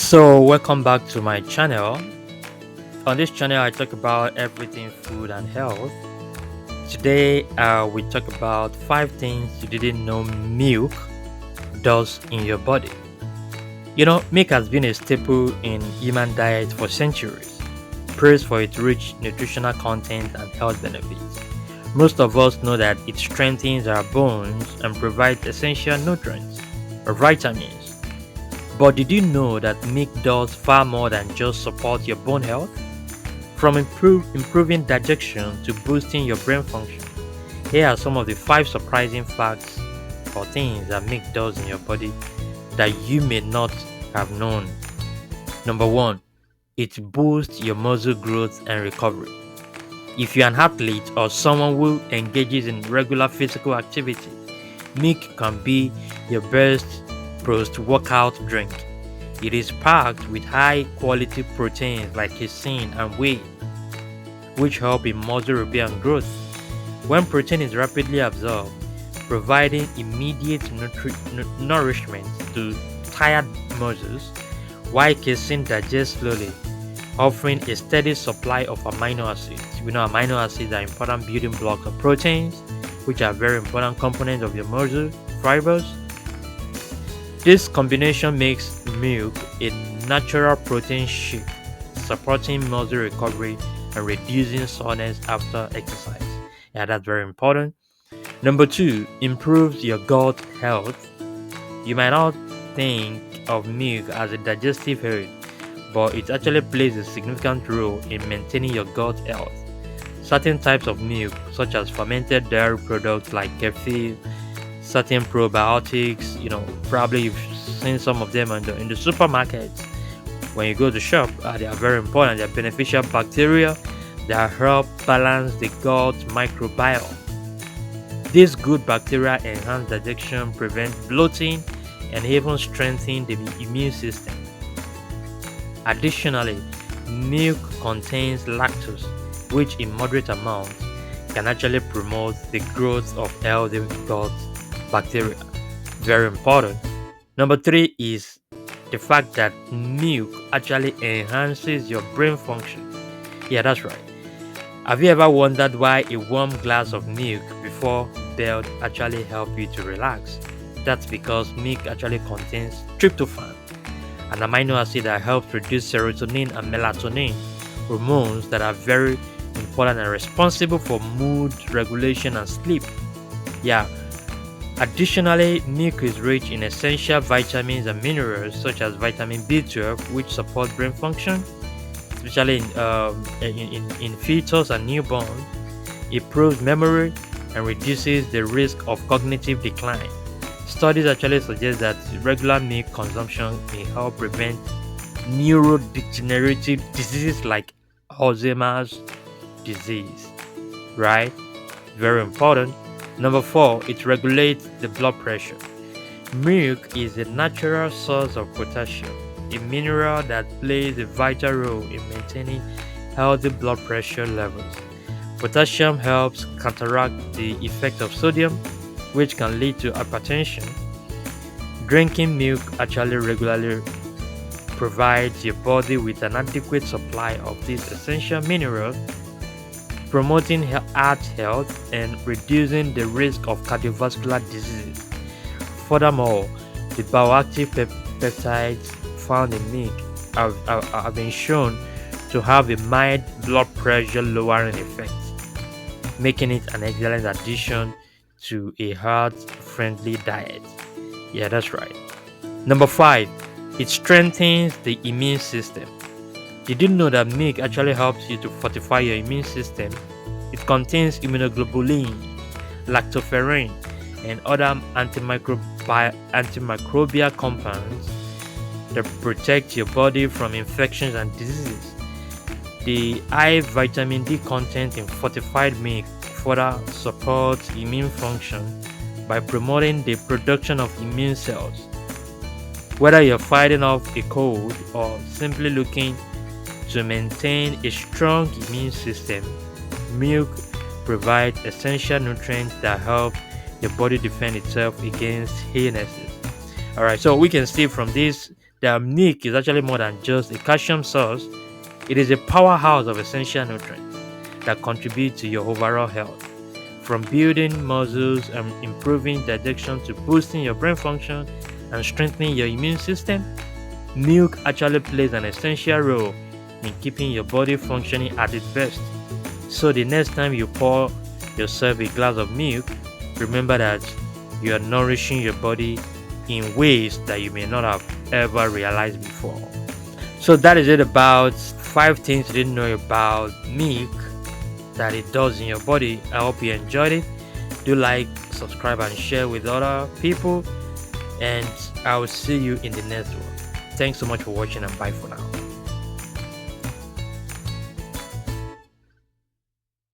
So, welcome back to my channel. On this channel, I talk about everything food and health. Today, we talk about 5 things you didn't know milk does in your body. Milk has been a staple in human diet for centuries, praised for its rich nutritional content and health benefits. Most of us know that it strengthens our bones and provides essential nutrients or vitamins. But did you know that milk does far more than just support your bone health? From improving digestion to boosting your brain function, here are some of the 5 surprising facts or things that milk does in your body that you may not have known. Number one, it boosts your muscle growth and recovery. If you're an athlete or someone who engages in regular physical activity, milk can be your best post workout drink. It is packed with high quality proteins like casein and whey, which help in muscle repair and growth. When protein is rapidly absorbed, providing immediate nourishment to tired muscles, while casein digests slowly, offering a steady supply of amino acids. We know amino acids are important building blocks of proteins, which are very important components of your muscle fibers. This combination makes milk a natural protein shield, supporting muscle recovery and reducing soreness after exercise. Yeah, that's very important. Number two, improves your gut health. You might not think of milk as a digestive aid, but it actually plays a significant role in maintaining your gut health. Certain types of milk, such as fermented dairy products like kefir, certain probiotics, probably you've seen some of them in the supermarkets. When you go to shop, they are very important. They are beneficial bacteria that help balance the gut microbiome. These good bacteria enhance digestion, prevent bloating, and even strengthen the immune system. Additionally, milk contains lactose, which in moderate amounts can actually promote the growth of healthy gut bacteria. Very important. Number three is the fact that milk actually enhances your brain function. Yeah, that's right. Have you ever wondered why a warm glass of milk before bed actually help you to relax? That's because milk actually contains tryptophan, an amino acid that helps produce serotonin and melatonin, hormones that are very important and responsible for mood regulation and sleep. Yeah. Additionally, milk is rich in essential vitamins and minerals such as vitamin B12, which support brain function, especially in fetus and newborn. It improves memory and reduces the risk of cognitive decline. Studies actually suggest that regular milk consumption may help prevent neurodegenerative diseases like Alzheimer's disease. Right? Very important. Number four, it regulates the blood pressure. Milk is a natural source of potassium, a mineral that plays a vital role in maintaining healthy blood pressure levels. Potassium helps counteract the effect of sodium, which can lead to hypertension. Drinking milk actually regularly provides your body with an adequate supply of these essential minerals, promoting heart health and reducing the risk of cardiovascular diseases. Furthermore, the bioactive peptides found in milk have been shown to have a mild blood pressure lowering effect, making it an excellent addition to a heart-friendly diet. Yeah, that's right. Number five, it strengthens the immune system. Did you know that milk actually helps you to fortify your immune system? It contains immunoglobulin, lactoferrin, and other antimicrobial compounds that protect your body from infections and diseases. The high vitamin D content in fortified milk further supports immune function by promoting the production of immune cells. Whether you're fighting off a cold or simply looking to maintain a strong immune system, milk provides essential nutrients that help your body defend itself against illnesses. Alright, so we can see from these that milk is actually more than just a calcium source. It is a powerhouse of essential nutrients that contribute to your overall health. From building muscles and improving digestion to boosting your brain function and strengthening your immune system, milk actually plays an essential role in keeping your body functioning at its best. So the next time you pour yourself a glass of milk, remember that you are nourishing your body in ways that you may not have ever realized before. So that is it about 5 things you didn't know about milk that it does in your body. I hope you enjoyed it. Do like, subscribe, and share with other people. And I will see you in the next one. Thanks so much for watching, and bye for now.